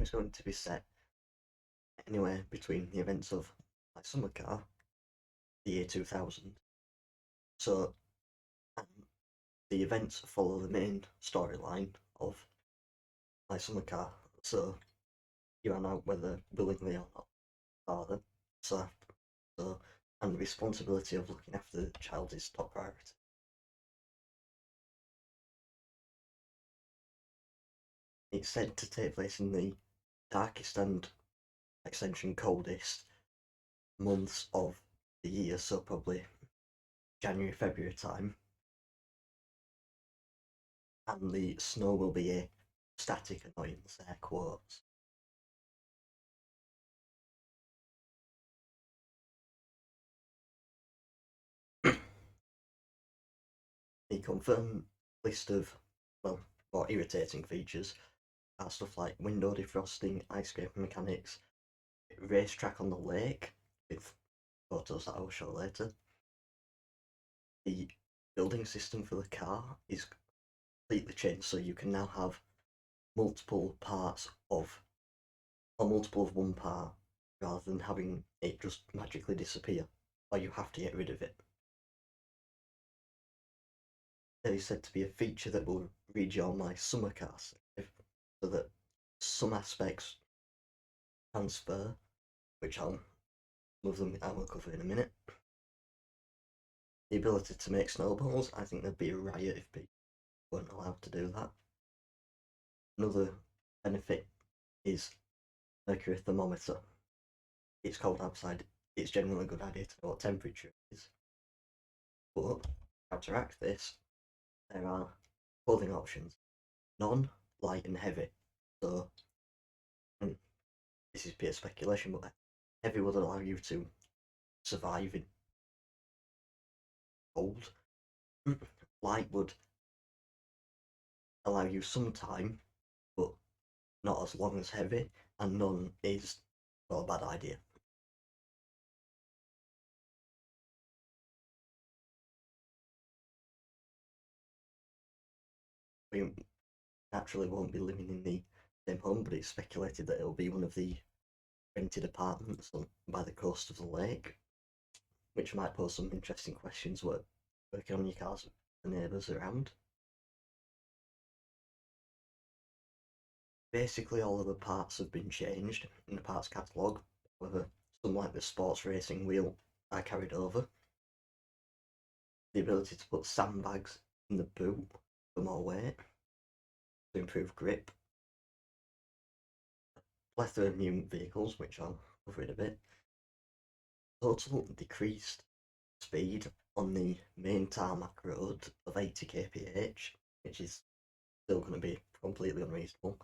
is going to be set anywhere between the events of My Summer Car, the year 2000. So the events follow the main storyline of My Summer Car. So you are now, whether willingly or not, father. So, and the responsibility of looking after the child is top priority. It's said to take place in the darkest and extension coldest months of the year, so probably January, February time. And the snow will be a static annoyance, air quotes. The confirmed list of, well, more irritating features are stuff like window defrosting, ice scraping mechanics, racetrack on the lake, with photos that I will show later. The building system for the car is completely changed, so you can now have multiple parts of, or multiple of one part, rather than having it just magically disappear, or you have to get rid of it. There is said to be a feature that will read your My Summer Car save, so that some aspects transfer, which some of them I will cover in a minute. The ability to make snowballs, I think there'd be a riot if people weren't allowed to do that. Another benefit is mercury thermometer. It's cold outside, it's generally a good idea to know what temperature it is. But to counteract this, there are clothing options: none, light, and heavy. So, and this is pure speculation, but heavy would allow you to survive in cold. Light would allow you some time, but not as long as heavy, and none is not a bad idea. We naturally won't be living in the same home, but it's speculated that it'll be one of the rented apartments by the coast of the lake, which might pose some interesting questions working on your cars with the neighbours around. Basically, all of the parts have been changed in the parts catalogue. However, some like the sports racing wheel are carried over. The ability to put sandbags in the boot for more weight to improve grip. Plethora of new vehicles, which I'll cover in a bit. Total decreased speed on the main tarmac road of 80 kph, which is still going to be completely unreasonable.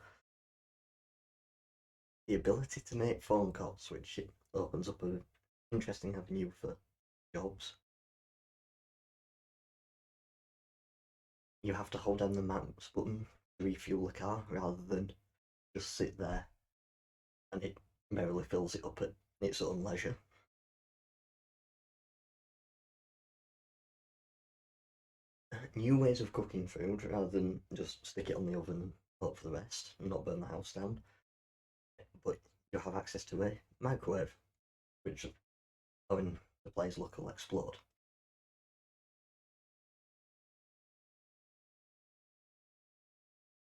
The ability to make phone calls, which it opens up an interesting avenue for jobs. You have to hold down the mouse button to refuel the car rather than just sit there and it merrily fills it up at its own leisure. New ways of cooking food rather than just stick it on the oven and hope for the best and not burn the house down. But you have access to a microwave, which, when the player's luck, will explode.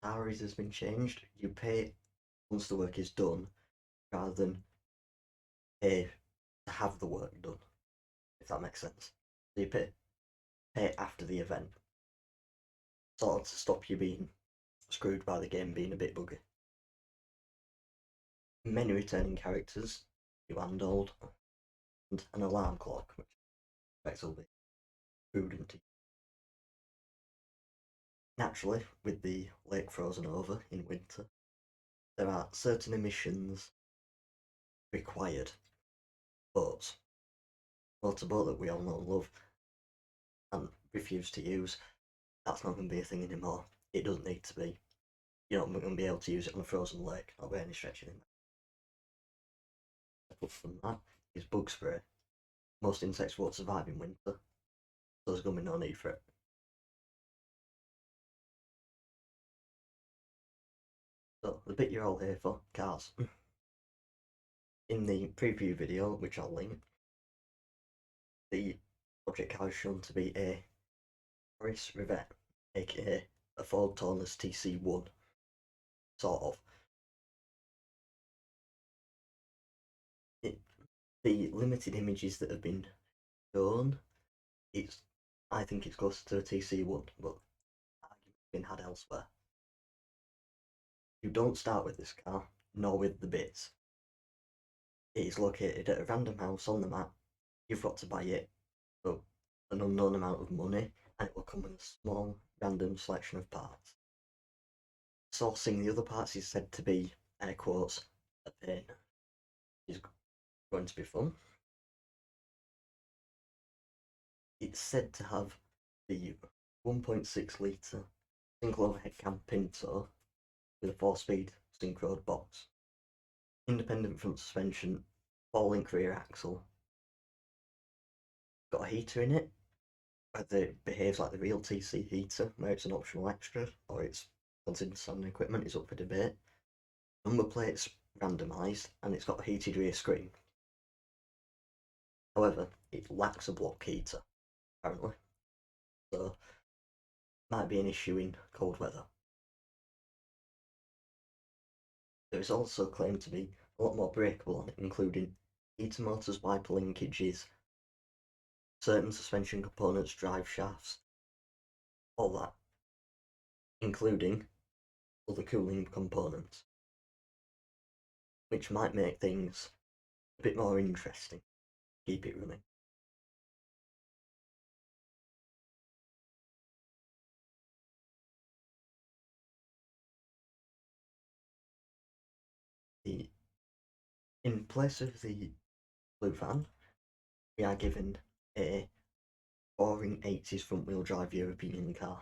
Salaries has been changed. You pay once the work is done rather than pay to have the work done, if that makes sense. So you pay after the event, sort of to stop you being screwed by the game being a bit buggy. Many returning characters, new and old, and an alarm clock, which I expect will be prudent. Naturally, with the lake frozen over in winter, there are certain emissions required. But motorboat that we all know and love and refuse to use, that's not going to be a thing anymore. It doesn't need to be. You're not going to be able to use it on a frozen lake, not by any stretch of the Apart from that is bug spray. Most insects won't survive in winter, so there's going to be no need for it. So, the bit you're all here for, cars. In the preview video, which I'll link, the project car is shown to be a Morris Rivette, aka a Ford Taurus TC1, sort of. The limited images that have been shown, I think it's closer to a TC1, but argument's been had elsewhere. You don't start with this car, nor with the bits. It is located at a random house on the map. You've got to buy it for an unknown amount of money, and it will come in a small, random selection of parts. Sourcing the other parts is said to be, air quotes, a pain. It's going to be fun. It's said to have the 1.6 litre single overhead cam Pinto with a 4-speed synchro box, independent front suspension, 4-link rear axle, got a heater in it, whether it behaves like the real TC heater, where it's an optional extra, or it's considered standard equipment, is up for debate. Number plate's randomised, and it's got a heated rear screen. However, it lacks a block heater, apparently, so might be an issue in cold weather. There is also claimed to be a lot more breakable on it, including heater motors, wiper linkages, certain suspension components, drive shafts, all that, including other cooling components, which might make things a bit more interesting. Keep it running. In place of the blue van, we are given a boring 80s front wheel drive European car.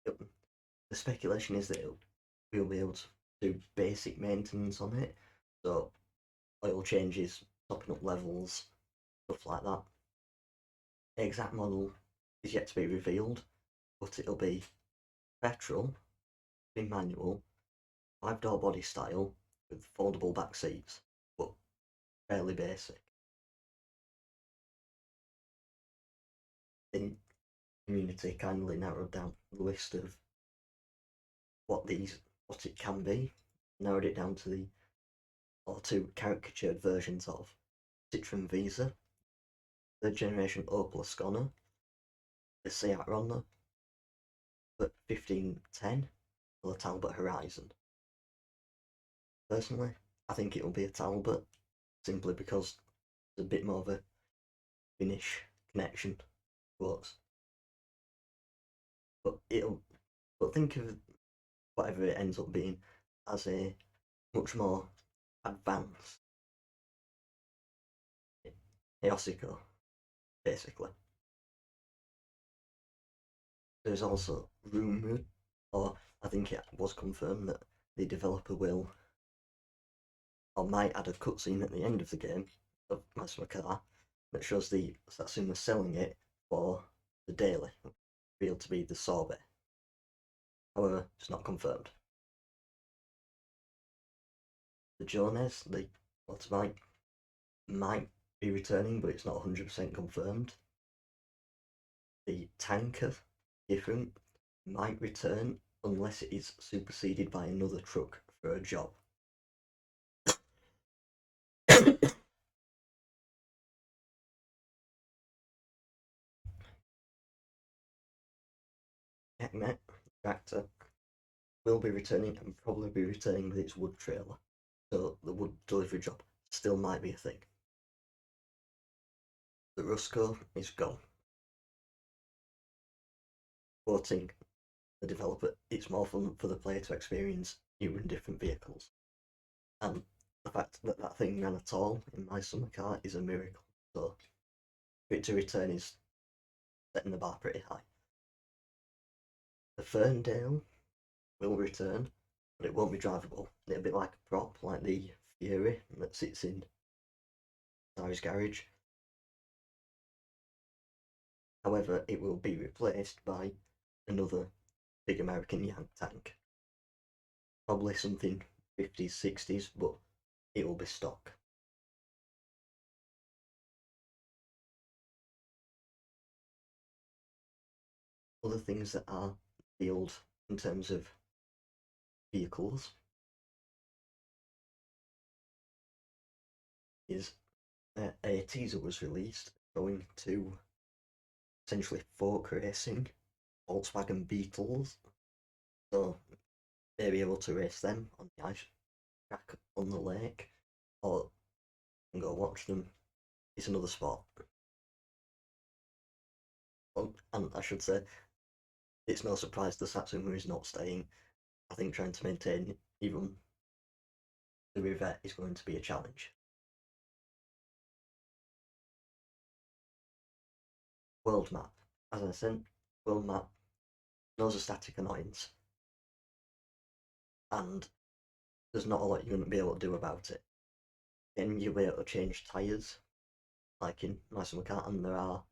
The speculation is that we'll be able to do basic maintenance on it, so oil changes, topping up levels, stuff like that. The exact model is yet to be revealed, but it'll be petrol, be manual, 5-door body style with foldable back seats, but fairly basic. The community kindly narrowed down the list of what it can be, narrowed it down to two caricatured versions of Citroen Visa, third generation Opel Ascona, the Seat Ronda, the 1510, or the Talbot Horizon. Personally, I think it'll be a Talbot, simply because there's a bit more of a Finnish connection towards. But think of whatever it ends up being as a much more advanced Eosico, basically. There's also rumoured, or I think it was confirmed, that the developer will or might add a cutscene at the end of the game of Master Car that shows the Satsuma selling it for the daily, revealed to be the sorbet. However, it's not confirmed. The Jones, the motorbike, might be returning, but it's not 100% confirmed. The tanker, different, might return unless it is superseded by another truck for a job. Ekmet tractor will be returning and probably be returning with its wood trailer, so the wood delivery job still might be a thing. The Rusco is gone. Quoting the developer, it's more fun for the player to experience new and different vehicles. And the fact that that thing ran at all in my summer car is a miracle. So for it to return is setting the bar pretty high. The Ferndale will return, but it won't be drivable. It'll be like a prop, like the Fury that sits in Sarri's garage. However, it will be replaced by another big American Yank tank. Probably something 50s, 60s, but it will be stock. Other things that are field in terms of vehicles is a teaser was released showing two essentially folk racing Volkswagen Beetles. So they'll be able to race them on the ice track on the lake, or go watch them. It's another sport. And I should say, it's no surprise the Satsuma is not staying. I think trying to maintain even the Rivette is going to be a challenge. World map. As I said, world map knows a static annoyance, and there's not a lot you're going to be able to do about it. Then you'll be able to change tyres, like in my summer car, and there are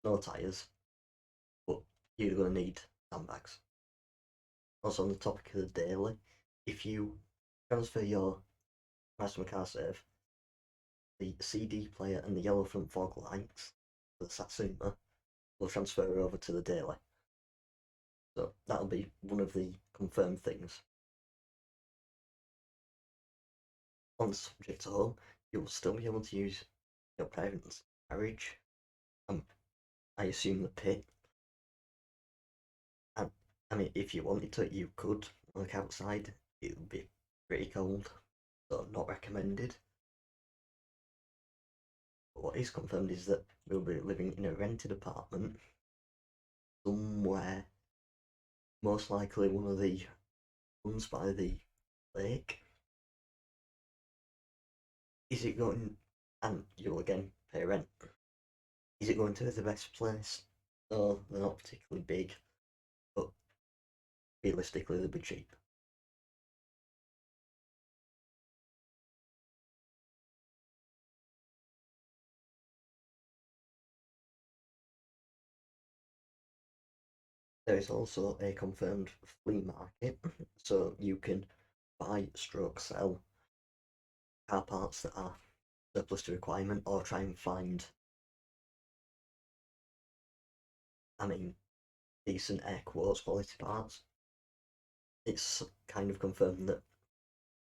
no tyres, but you're going to need sandbags. Also, on the topic of the daily, if you transfer your my car save, the CD player and the yellow front fog lights for the Satsuma will transfer over to the daily. So that'll be one of the confirmed things. On the subject at all, you'll still be able to use your parents' garage, I assume the pit. And I mean, if you wanted to, you could work outside. It would be pretty cold, so not recommended. But what is confirmed is that we'll be living in a rented apartment somewhere, most likely one of the ones by the lake. Is it going, and you'll again pay rent, is it going to be the best place? No, they're not particularly big, but realistically they'll be cheap. There is also a confirmed flea market, so you can buy stroke sell car parts that are surplus to requirement, or try and find, I mean, decent air quotes quality parts. It's kind of confirmed that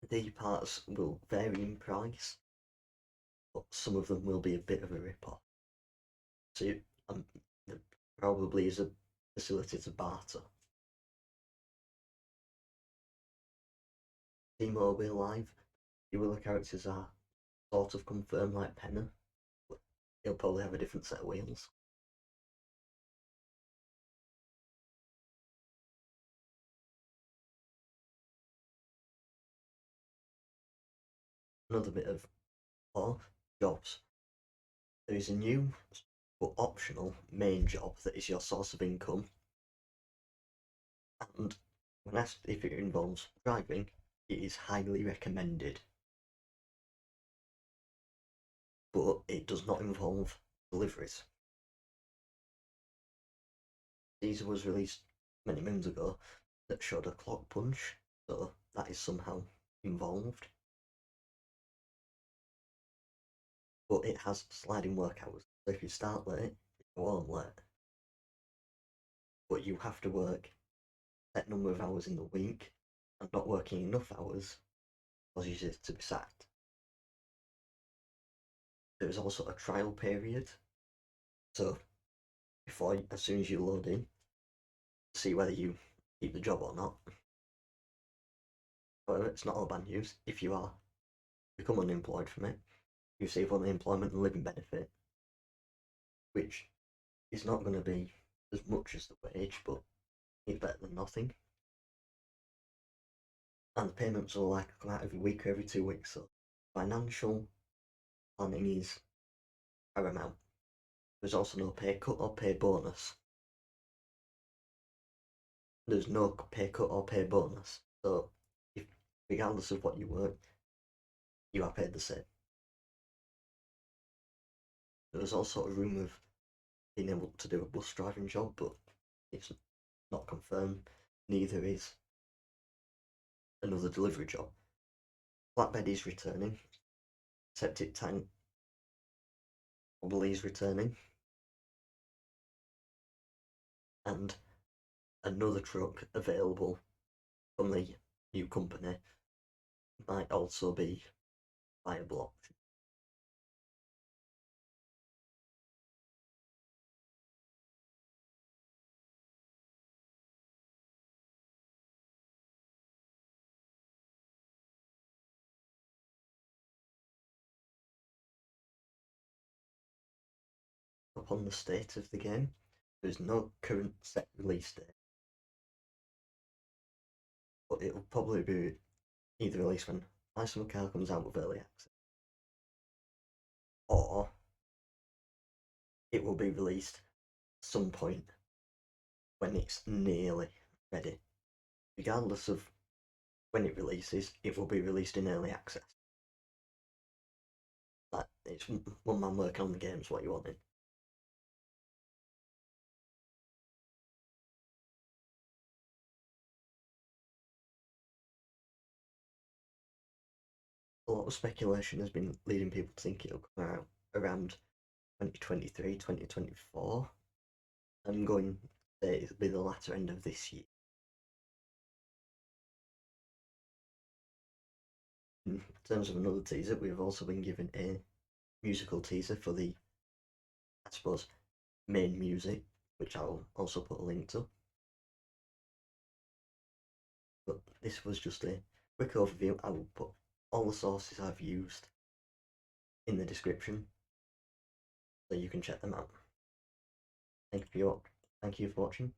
the parts will vary in price, but some of them will be a bit of a rip-off. So there probably is a facility to barter. T-Mobile Live, few other characters are sort of confirmed, like Penner, but he'll probably have a different set of wheels. Another bit of jobs. There is a new but optional main job that is your source of income, and when asked if it involves driving, it is highly recommended, but it does not involve deliveries. These was released many moons ago that showed a clock punch, so that is somehow involved. But it has sliding work hours, so if you start late, you go home late. But you have to work a set number of hours in the week, and not working enough hours causes you to be sacked. There is also a trial period, so as soon as you load in, see whether you keep the job or not. However, it's not all bad news. If you are become unemployed from it, you receive unemployment and living benefit, which is not going to be as much as the wage, but it's better than nothing. And the payments will like come out every week or every 2 weeks, so financial planning is paramount. There's also no pay cut or pay bonus. There's no pay cut or pay bonus, so if regardless of what you work, you are paid the same. There was also a rumour of being able to do a bus driving job, but it's not confirmed. Neither is another delivery job. Flatbed is returning. Septic tank probably is returning. And another truck available from the new company might also be a viable option. Upon the state of the game, there is no current set release date, but it will probably be either released when My Summer Car comes out with early access, or it will be released at some point when it's nearly ready. Regardless of when it releases, it will be released in early access. Like, it's one man working on the game's what you wanted. A lot of speculation has been leading people to think it'll come out around 2023, 2024. I'm going to say it'll be the latter end of this year. In terms of another teaser, we've also been given a musical teaser for the, I suppose, main music, which I'll also put a link to. But this was just a quick overview. I will put all the sources I've used in the description so you can check them out. Thank you for watching.